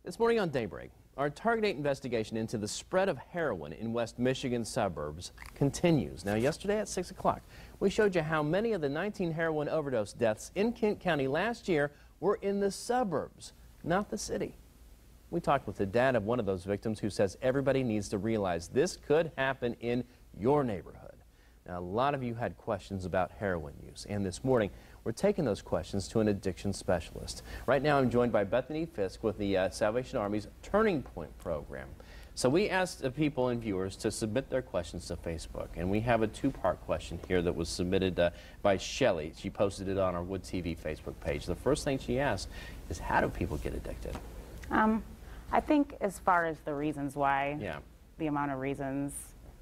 This morning on Daybreak, our Target 8 investigation into the spread of heroin in West Michigan suburbs continues. Now, yesterday at 6 o'clock, we showed you how many of the 19 heroin overdose deaths in Kent County last year were in the suburbs, not the city. We talked with the dad of one of those victims who says everybody needs to realize this could happen in your neighborhood. Now, a lot of you had questions about heroin use, and this morning we're taking those questions to an addiction specialist. Right now I'm joined by Bethany Fisk with the Salvation Army's Turning Point program. So we asked the people and viewers to submit their questions to Facebook, and we have a two-part question here that was submitted by Shelly. She posted it on our Wood TV Facebook page. The first thing she asked is, how do people get addicted? I think as far as the reasons why, the amount of reasons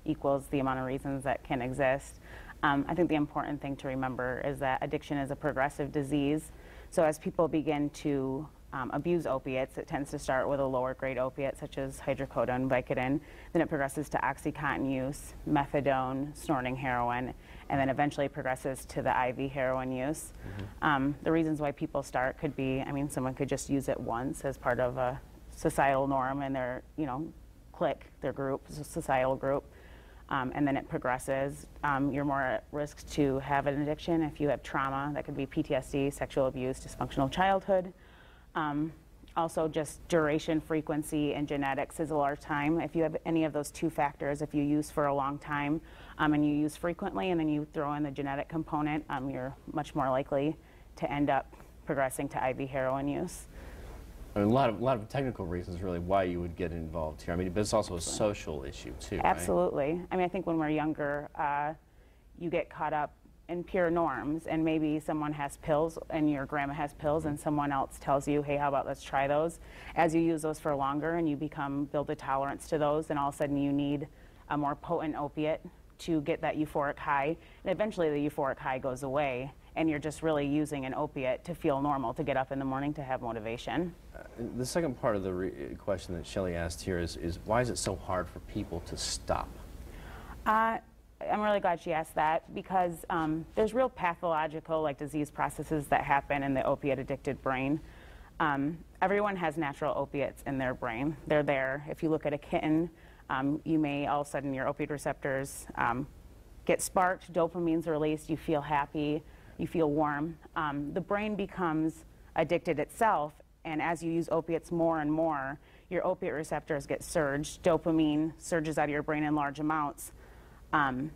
equals the amount of reasons that can exist. I think the important thing to remember is that addiction is a progressive disease. So as people begin to abuse opiates, it tends to start with a lower grade opiate such as hydrocodone, Vicodin, then it progresses to OxyContin use, methadone, snorting heroin, and then eventually progresses to the IV heroin use. The reasons why people start could be, I mean, someone could just use it once as part of a societal norm in their, clique, their group, societal group. And then it progresses. You're more at risk to have an addiction if you have trauma. That could be PTSD, sexual abuse, dysfunctional childhood. Also just duration, frequency, and genetics is a large time. If you have any of those two factors, if you use for a long time and you use frequently and then you throw in the genetic component, you're much more likely to end up progressing to IV heroin use. I mean, a lot of technical reasons, really, why you would get involved here. I mean, but it's also a social issue, too, Absolutely. Right? I mean, I think when we're younger, you get caught up in pure norms, and maybe someone has pills, and your grandma has pills, and someone else tells you, hey, how about let's try those? As you use those for longer and you build a tolerance to those, and all of a sudden you need a more potent opiate to get that euphoric high, and eventually the euphoric high goes away, and you're just really using an opiate to feel normal, to get up in the morning, to have motivation. The second part of the question that Shelly asked here is why is it so hard for people to stop? I'm really glad she asked that, because there's real pathological, disease processes that happen in the opiate-addicted brain. Everyone has natural opiates in their brain. They're there. If you look at a kitten, you may all of a sudden your opiate receptors get sparked, dopamine's released, you feel happy, you feel warm. The brain becomes addicted itself, and as you use opiates more and more, your opiate receptors get surged, dopamine surges out of your brain in large amounts. And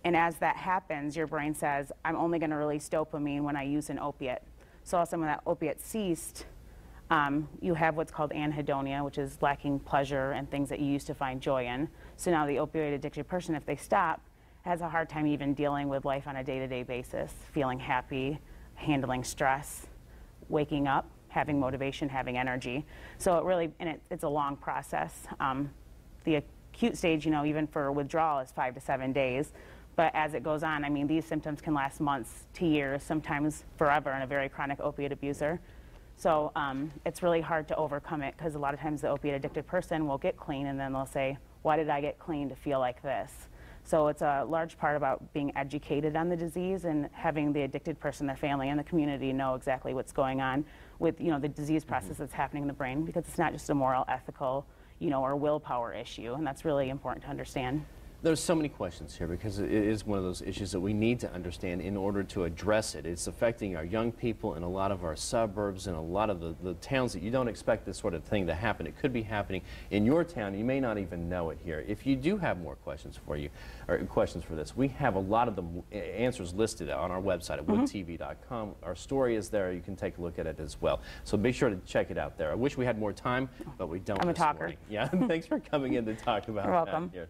as that happens, your brain says, I'm only going to release dopamine when I use an opiate. So as some of that opiate ceased, you have what's called anhedonia, which is lacking pleasure and things that you used to find joy in. So now the opioid-addicted person, if they stop, has a hard time even dealing with life on a day-to-day basis, feeling happy, handling stress, waking up, having motivation, having energy. So it really, and it's a long process. The acute stage, even for withdrawal, is 5 to 7 days. But as it goes on, I mean, these symptoms can last months to years, sometimes forever in a very chronic opiate abuser. So it's really hard to overcome it, because a lot of times the opiate-addicted person will get clean and then they'll say, why did I get clean to feel like this? So it's a large part about being educated on the disease and having the addicted person, their family, and the community know exactly what's going on with the disease process that's happening in the brain, because it's not just a moral, ethical, or willpower issue, and that's really important to understand. There's so many questions here, because it is one of those issues that we need to understand in order to address it. It's affecting our young people in a lot of our suburbs and a lot of the towns that you don't expect this sort of thing to happen. It could be happening in your town. You may not even know it here. If you do have more questions for you, or questions for this, we have a lot of the answers listed on our website at woodtv.com. Our story is there. You can take a look at it as well. So be sure to check it out there. I wish we had more time, but we don't. I'm a talker. Morning. Yeah, thanks for coming in to talk about You're welcome. that here.